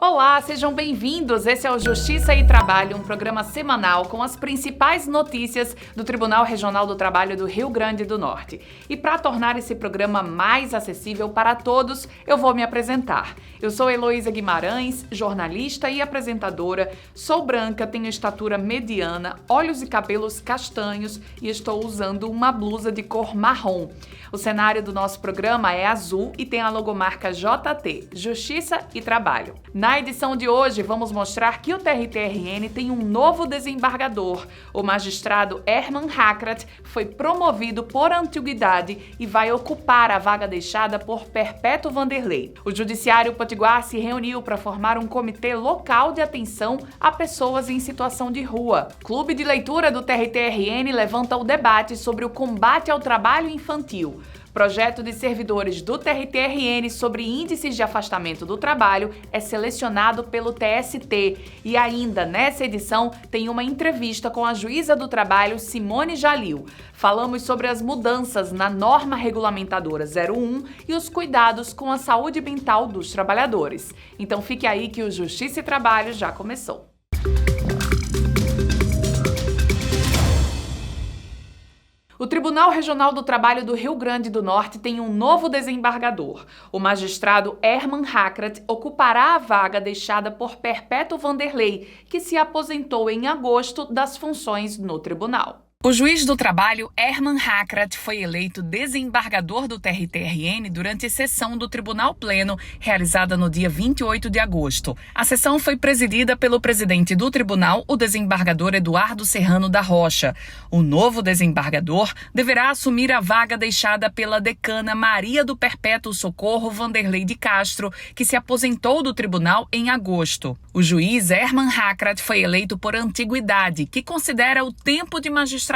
Olá, sejam bem-vindos. Esse é o Justiça e Trabalho, um programa semanal com as principais notícias do Tribunal Regional do Trabalho do Rio Grande do Norte. E para tornar esse programa mais acessível para todos, eu vou me apresentar. Eu sou Heloísa Guimarães, jornalista e apresentadora. Sou branca, tenho estatura mediana, olhos e cabelos castanhos e estou usando uma blusa de cor marrom. O cenário do nosso programa é azul e tem a logomarca JT, Justiça e Trabalho. Na edição de hoje, vamos mostrar que o TRT-RN tem um novo desembargador. O magistrado Herman Hakrat foi promovido por antiguidade e vai ocupar a vaga deixada por Perpétuo Vanderlei. O Judiciário Potiguar se reuniu para formar um comitê local de atenção a pessoas em situação de rua. Clube de leitura do TRT-RN levanta o debate sobre o combate ao trabalho infantil. Projeto de servidores do TRT-RN sobre índices de afastamento do trabalho é selecionado pelo TST. E ainda nessa edição tem uma entrevista com a juíza do trabalho Simone Jalil. Falamos sobre as mudanças na norma regulamentadora 01 e os cuidados com a saúde mental dos trabalhadores. Então fique aí que o Justiça e Trabalho já começou. O Tribunal Regional do Trabalho do Rio Grande do Norte tem um novo desembargador. O magistrado Herman Hakrat ocupará a vaga deixada por Perpétuo Vanderlei, que se aposentou em agosto das funções no tribunal. O juiz do trabalho, Herman Hakrat, foi eleito desembargador do TRT-RN durante sessão do Tribunal Pleno, realizada no dia 28 de agosto. A sessão foi presidida pelo presidente do tribunal, o desembargador Eduardo Serrano da Rocha. O novo desembargador deverá assumir a vaga deixada pela decana Maria do Perpétuo Socorro Vanderlei de Castro, que se aposentou do tribunal em agosto. O juiz Herman Hakrat foi eleito por antiguidade, que considera o tempo de magistratura.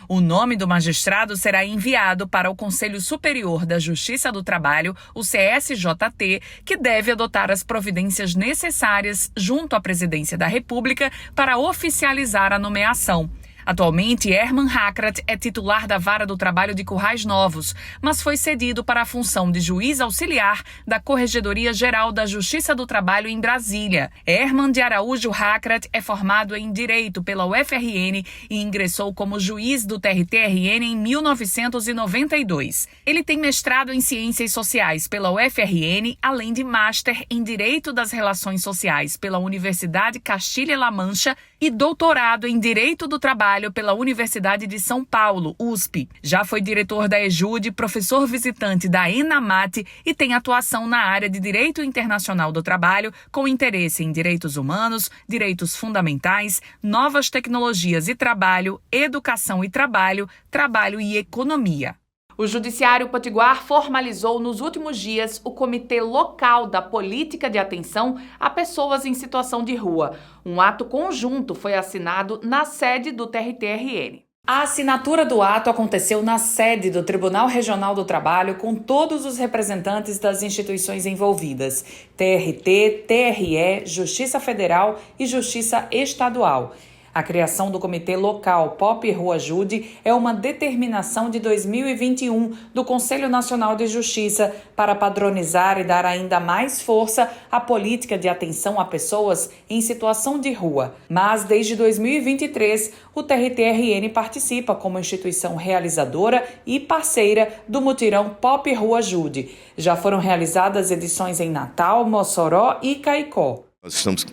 O nome do magistrado será enviado para o Conselho Superior da Justiça do Trabalho, o CSJT, que deve adotar as providências necessárias junto à Presidência da República para oficializar a nomeação. Atualmente, Herman Hakrat é titular da Vara do Trabalho de Currais Novos, mas foi cedido para a função de juiz auxiliar da Corregedoria Geral da Justiça do Trabalho em Brasília. Herman de Araújo Hakrat é formado em Direito pela UFRN e ingressou como juiz do TRT-RN em 1992. Ele tem mestrado em Ciências Sociais pela UFRN, além de Master em Direito das Relações Sociais pela Universidade Castilha-La Mancha e doutorado em Direito do Trabalho pela Universidade de São Paulo, USP. Já foi diretor da EJUD, professor visitante da ENAMAT e tem atuação na área de Direito Internacional do Trabalho, com interesse em direitos humanos, direitos fundamentais, novas tecnologias e trabalho, educação e trabalho, trabalho e economia. O Judiciário Potiguar formalizou nos últimos dias o Comitê Local da Política de Atenção a Pessoas em Situação de Rua. Um ato conjunto foi assinado na sede do TRT-RN. A assinatura do ato aconteceu na sede do Tribunal Regional do Trabalho com todos os representantes das instituições envolvidas: TRT, TRE, Justiça Federal e Justiça Estadual. A criação do Comitê Local Pop Rua Ajude é uma determinação de 2021 do Conselho Nacional de Justiça para padronizar e dar ainda mais força à política de atenção a pessoas em situação de rua. Mas, desde 2023, o TRT-RN participa como instituição realizadora e parceira do mutirão Pop Rua Ajude. Já foram realizadas edições em Natal, Mossoró e Caicó. Nós estamos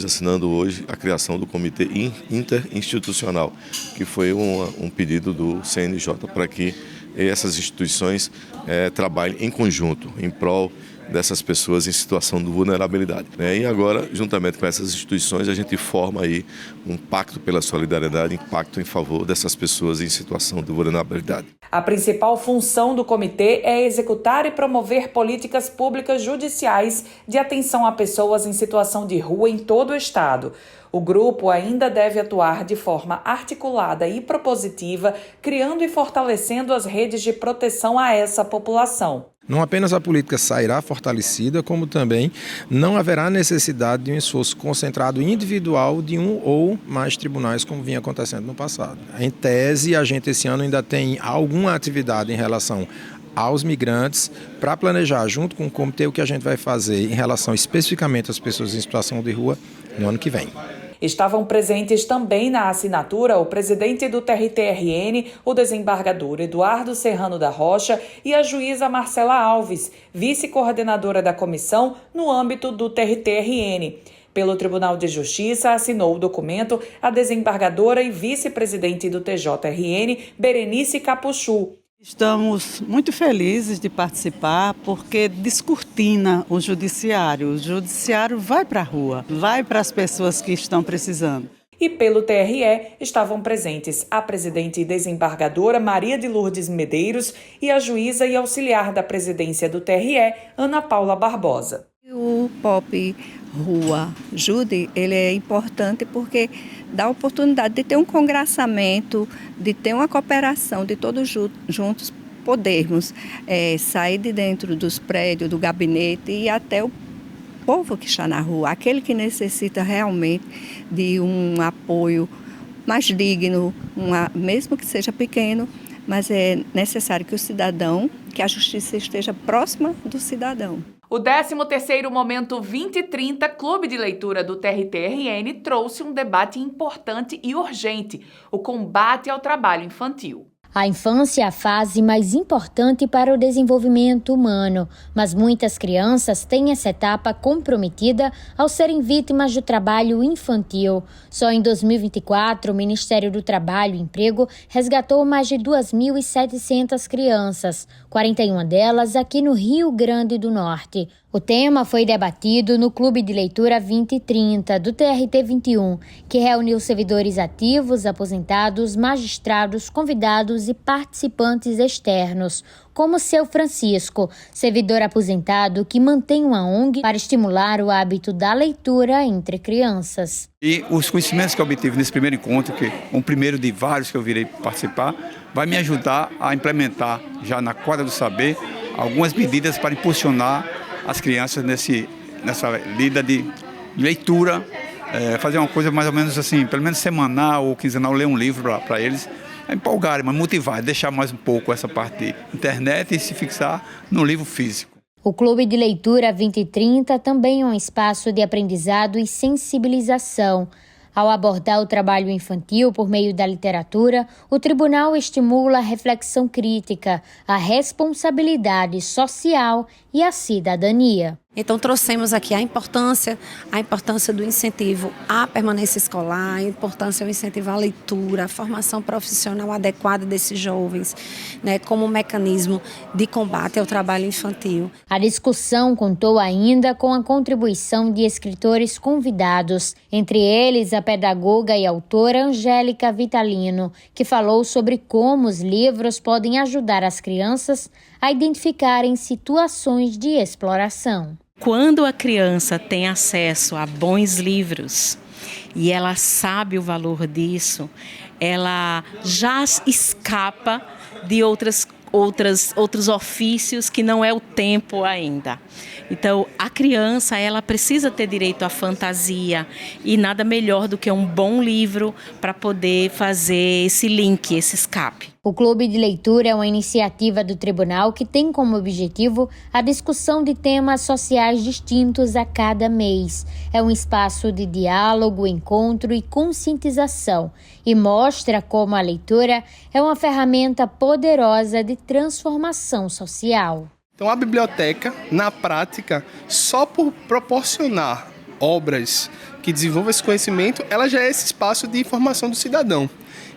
assinando hoje, a criação do Comitê Interinstitucional, que foi um pedido do CNJ para que essas instituições trabalhem em conjunto, em prol dessas pessoas em situação de vulnerabilidade. E agora, juntamente com essas instituições, a gente forma aí um pacto pela solidariedade, um pacto em favor dessas pessoas em situação de vulnerabilidade. A principal função do comitê é executar e promover políticas públicas judiciais de atenção a pessoas em situação de rua em todo o estado. O grupo ainda deve atuar de forma articulada e propositiva, criando e fortalecendo as redes de proteção a essa população. Não apenas a política sairá fortalecida, como também não haverá necessidade de um esforço concentrado individual de um ou mais tribunais, como vinha acontecendo no passado. Em tese, a gente esse ano ainda tem alguma atividade em relação aos migrantes para planejar junto com o comitê o que a gente vai fazer em relação especificamente às pessoas em situação de rua no ano que vem. Estavam presentes também na assinatura o presidente do TRT-RN, o desembargador Eduardo Serrano da Rocha e a juíza Marcela Alves, vice-coordenadora da comissão no âmbito do TRT-RN. Pelo Tribunal de Justiça, assinou o documento a desembargadora e vice-presidente do TJRN, Berenice Capuchu. Estamos muito felizes de participar porque descortina o judiciário. O judiciário vai para a rua, vai para as pessoas que estão precisando. E pelo TRE estavam presentes a presidente e desembargadora Maria de Lourdes Medeiros e a juíza e auxiliar da presidência do TRE, Ana Paula Barbosa. O POP Rua Jude, ele é importante porque dá a oportunidade de ter um congraçamento, de ter uma cooperação, de todos juntos podermos sair de dentro dos prédios, do gabinete e até o povo que está na rua, aquele que necessita realmente de um apoio mais digno, mesmo que seja pequeno, mas é necessário que o cidadão, que a justiça esteja próxima do cidadão. O 13º Momento 2030 Clube de Leitura do TRT-RN trouxe um debate importante e urgente, o combate ao trabalho infantil. A infância é a fase mais importante para o desenvolvimento humano, mas muitas crianças têm essa etapa comprometida ao serem vítimas do trabalho infantil. Só em 2024, o Ministério do Trabalho e Emprego resgatou mais de 2.700 crianças, 41 delas aqui no Rio Grande do Norte. O tema foi debatido no Clube de Leitura 2030 do TRT 21, que reuniu servidores ativos, aposentados, magistrados, convidados e participantes externos, como seu Francisco, servidor aposentado que mantém uma ONG para estimular o hábito da leitura entre crianças. E os conhecimentos que eu obtive nesse primeiro encontro, que é um primeiro de vários que eu virei participar, vai me ajudar a implementar já na quadra do saber algumas medidas para impulsionar as crianças nessa lida de leitura, fazer uma coisa mais ou menos assim, pelo menos semanal ou quinzenal, ler um livro para eles, empolgarem, mas motivar, deixar mais um pouco essa parte de internet e se fixar no livro físico. O Clube de Leitura 2030 também é um espaço de aprendizado e sensibilização. Ao abordar o trabalho infantil por meio da literatura, o tribunal estimula a reflexão crítica, a responsabilidade social e a cidadania. Então trouxemos aqui a importância do incentivo à permanência escolar, a importância do incentivo à leitura, a formação profissional adequada desses jovens, como um mecanismo de combate ao trabalho infantil. A discussão contou ainda com a contribuição de escritores convidados, entre eles a pedagoga e autora Angélica Vitalino, que falou sobre como os livros podem ajudar as crianças a identificarem situações de exploração. Quando a criança tem acesso a bons livros e ela sabe o valor disso, ela já escapa de outros ofícios que não é o tempo ainda. Então, a criança, ela precisa ter direito à fantasia e nada melhor do que um bom livro para poder fazer esse link, esse escape. O Clube de Leitura é uma iniciativa do Tribunal que tem como objetivo a discussão de temas sociais distintos a cada mês. É um espaço de diálogo, encontro e conscientização e mostra como a leitura é uma ferramenta poderosa de transformação social. Então, a biblioteca, na prática, só por proporcionar obras que desenvolvam esse conhecimento, ela já é esse espaço de informação do cidadão.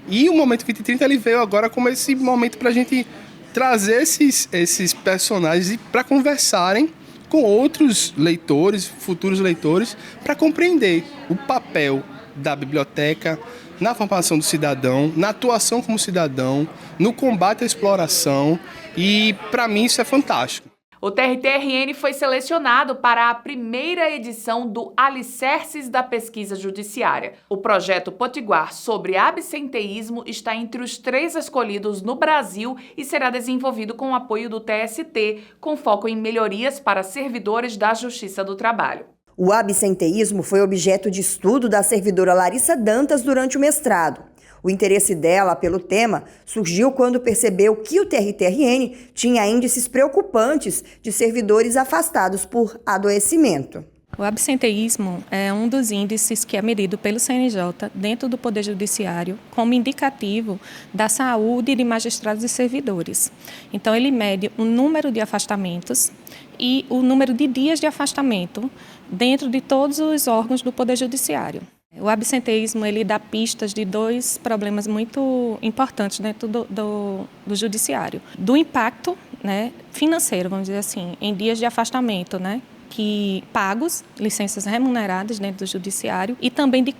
E o Momento 2030 ele veio agora como esse momento para a gente trazer esses personagens para conversarem com outros leitores, futuros leitores, para compreender o papel da biblioteca na formação do cidadão, na atuação como cidadão, no combate à exploração, e para mim isso é fantástico. O TRT-RN foi selecionado para a primeira edição do Alicerces da Pesquisa Judiciária. O projeto Potiguar sobre absenteísmo está entre os 3 escolhidos no Brasil e será desenvolvido com o apoio do TST, com foco em melhorias para servidores da Justiça do Trabalho. O absenteísmo foi objeto de estudo da servidora Larissa Dantas durante o mestrado. O interesse dela pelo tema surgiu quando percebeu que o TRT-RN tinha índices preocupantes de servidores afastados por adoecimento. O absenteísmo é um dos índices que é medido pelo CNJ dentro do Poder Judiciário como indicativo da saúde de magistrados e servidores. Então, ele mede o número de afastamentos e o número de dias de afastamento dentro de todos os órgãos do Poder Judiciário. O absenteísmo ele dá pistas de dois problemas muito importantes dentro do Judiciário. Do impacto, né, financeiro, vamos dizer assim, em dias de afastamento, né, que pagos, licenças remuneradas dentro do Judiciário, e também de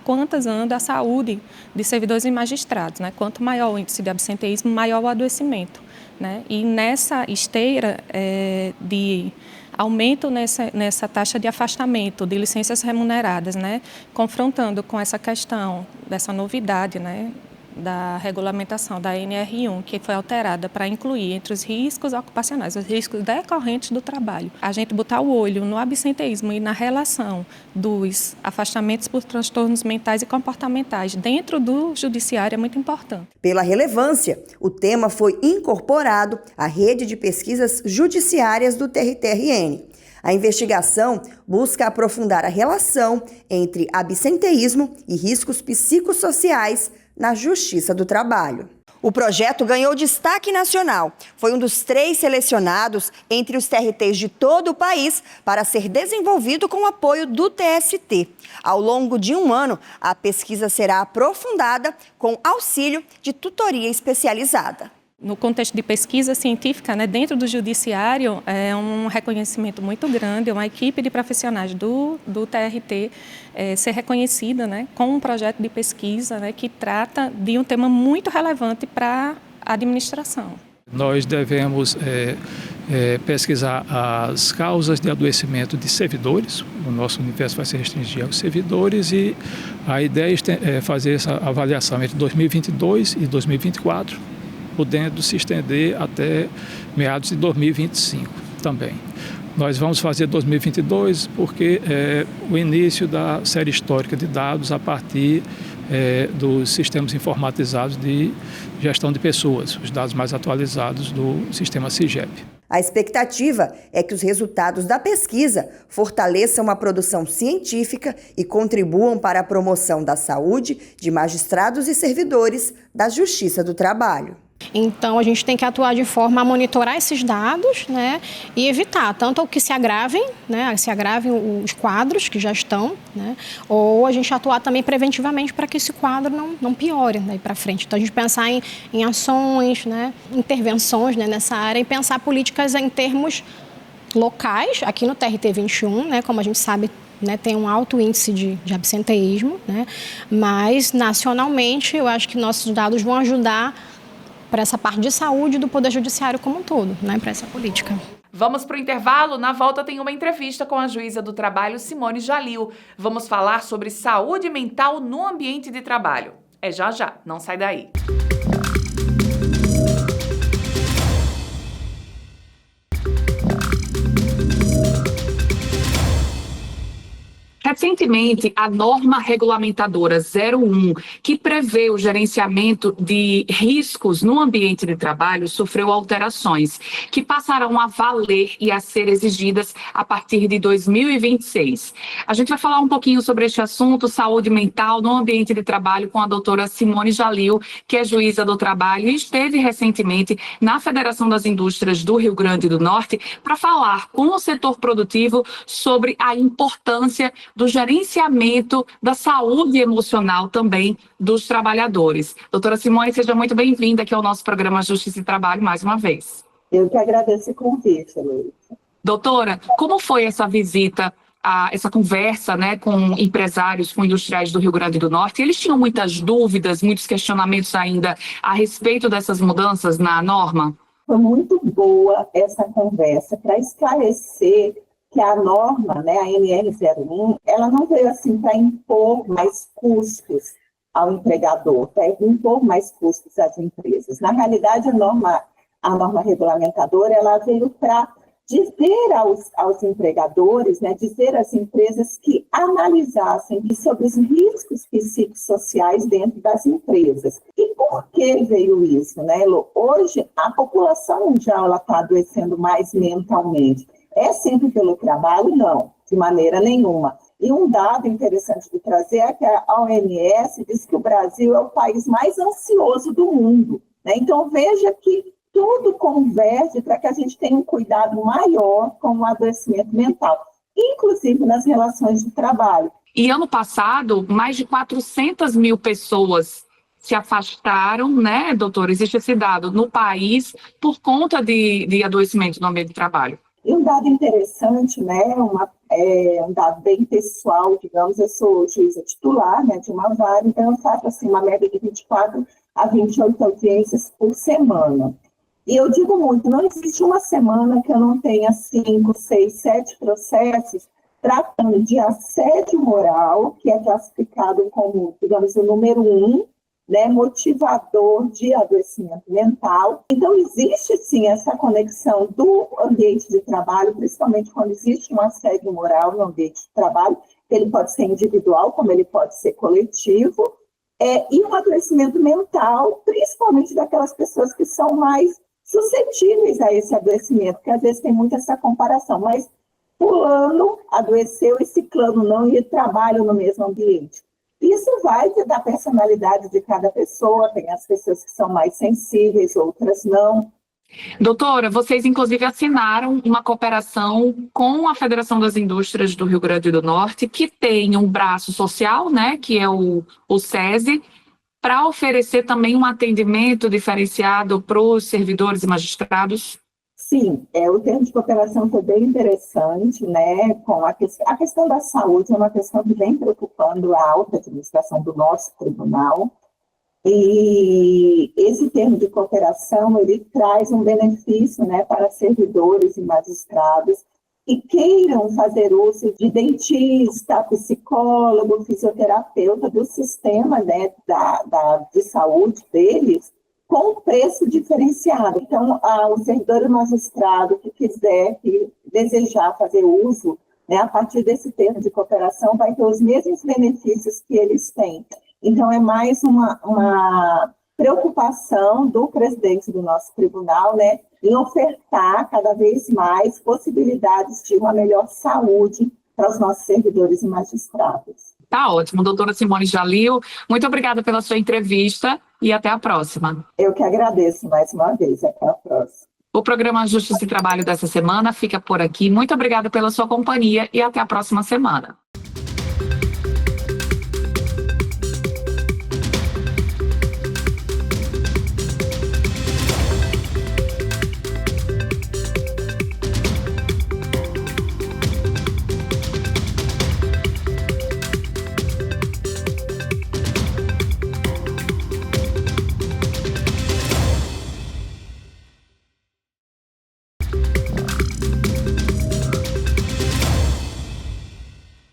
quantas anda a saúde de servidores e magistrados. Né? Quanto maior o índice de absenteísmo, maior o adoecimento. Né? E nessa esteira de aumento nessa taxa de afastamento de licenças remuneradas, né? Confrontando com essa questão dessa novidade, né? Da regulamentação da NR1, que foi alterada para incluir entre os riscos ocupacionais, os riscos decorrentes do trabalho. A gente botar o olho no absenteísmo e na relação dos afastamentos por transtornos mentais e comportamentais dentro do judiciário é muito importante. Pela relevância, o tema foi incorporado à rede de pesquisas judiciárias do TRT-RN. A investigação busca aprofundar a relação entre absenteísmo e riscos psicossociais na Justiça do Trabalho. O projeto ganhou destaque nacional. Foi um dos 3 selecionados entre os TRTs de todo o país para ser desenvolvido com o apoio do TST. Ao longo de 1 ano, a pesquisa será aprofundada com auxílio de tutoria especializada. No contexto de pesquisa científica, né, dentro do judiciário, é um reconhecimento muito grande, uma equipe de profissionais do TRT ser reconhecida, né, com um projeto de pesquisa, né, que trata de um tema muito relevante para a administração. Nós devemos pesquisar as causas de adoecimento de servidores. O nosso universo vai se restringir aos servidores e a ideia é fazer essa avaliação entre 2022 e 2024, podendo se estender até meados de 2025 também. Nós vamos fazer 2022 porque é o início da série histórica de dados a partir dos sistemas informatizados de gestão de pessoas, os dados mais atualizados do sistema CIGEP. A expectativa é que os resultados da pesquisa fortaleçam a produção científica e contribuam para a promoção da saúde de magistrados e servidores da Justiça do Trabalho. Então, a gente tem que atuar de forma a monitorar esses dados, né, e evitar tanto que se agravem, né, os quadros que já estão, né, ou a gente atuar também preventivamente para que esse quadro não piore daí para frente. Então, a gente pensar em ações, né, intervenções, né, nessa área e pensar políticas em termos locais, aqui no TRT 21, né, como a gente sabe, né, tem um alto índice de absenteísmo, né, mas nacionalmente eu acho que nossos dados vão ajudar para essa parte de saúde do Poder Judiciário como um todo, né, para essa política. Vamos para o intervalo. Na volta tem uma entrevista com a juíza do trabalho, Simone Jalil. Vamos falar sobre saúde mental no ambiente de trabalho. É já já, não sai daí. Recentemente, a norma regulamentadora 01, que prevê o gerenciamento de riscos no ambiente de trabalho, sofreu alterações, que passarão a valer e a ser exigidas a partir de 2026. A gente vai falar um pouquinho sobre este assunto, saúde mental no ambiente de trabalho, com a doutora Simone Jalil, que é juíza do trabalho e esteve recentemente na Federação das Indústrias do Rio Grande do Norte para falar com o setor produtivo sobre a importância do gerenciamento da saúde emocional também dos trabalhadores. Doutora Simone, seja muito bem-vinda aqui ao nosso programa Justiça e Trabalho mais uma vez. Eu que agradeço o convite, Luísa. Doutora, como foi essa visita, essa conversa, né, com empresários, com industriais do Rio Grande do Norte? Eles tinham muitas dúvidas, muitos questionamentos ainda a respeito dessas mudanças na norma? Foi muito boa essa conversa para esclarecer que a norma, né, a NR01, ela não veio assim para impor mais custos ao empregador, para impor mais custos às empresas. Na realidade, a norma regulamentadora, ela veio para dizer aos empregadores, né, dizer às empresas que analisassem sobre os riscos psicossociais dentro das empresas. E por que veio isso, né, Elo? Hoje, a população mundial está adoecendo mais mentalmente. É sempre pelo trabalho? Não, de maneira nenhuma. E um dado interessante de trazer é que a OMS diz que o Brasil é o país mais ansioso do mundo, né? Então, veja que tudo converge para que a gente tenha um cuidado maior com o adoecimento mental, inclusive nas relações de trabalho. E ano passado, mais de 400 mil pessoas se afastaram, né, doutor? Existe esse dado no país por conta de adoecimento no ambiente de trabalho. E um dado interessante, né, um dado bem pessoal, digamos, eu sou juíza titular, né, de uma vara, então eu faço assim, uma média de 24 a 28 audiências por semana. E eu digo muito, não existe uma semana que eu não tenha 5, 6, 7 processos tratando de assédio moral, que é classificado como, digamos, o número 1, né, motivador de adoecimento mental. Então, existe sim essa conexão do ambiente de trabalho, principalmente quando existe um assédio moral no ambiente de trabalho, ele pode ser individual, como ele pode ser coletivo, e um adoecimento mental, principalmente daquelas pessoas que são mais suscetíveis a esse adoecimento, porque às vezes tem muito essa comparação, mas fulano adoeceu e ciclano não, e trabalham no mesmo ambiente. Isso vai da personalidade de cada pessoa, tem as pessoas que são mais sensíveis, outras não. Doutora, vocês inclusive assinaram uma cooperação com a Federação das Indústrias do Rio Grande do Norte, que tem um braço social, né, que é o SESI, para oferecer também um atendimento diferenciado para os servidores e magistrados? Sim, o termo de cooperação foi bem interessante, né, com a questão da saúde é uma questão que vem preocupando a alta administração do nosso tribunal, e esse termo de cooperação, ele traz um benefício, né, para servidores e magistrados que queiram fazer uso de dentista, psicólogo, fisioterapeuta do sistema, né, de saúde deles, com preço diferenciado. Então, o servidor e magistrado que quiser, que desejar fazer uso, né, a partir desse termo de cooperação, vai ter os mesmos benefícios que eles têm. Então, é mais uma preocupação do presidente do nosso tribunal, né, em ofertar cada vez mais possibilidades de uma melhor saúde para os nossos servidores e magistrados. Tá ótimo, doutora Simone Jalil, muito obrigada pela sua entrevista e até a próxima. Eu que agradeço mais uma vez, até a próxima. O programa Justiça e Trabalho dessa semana fica por aqui. Muito obrigada pela sua companhia e até a próxima semana.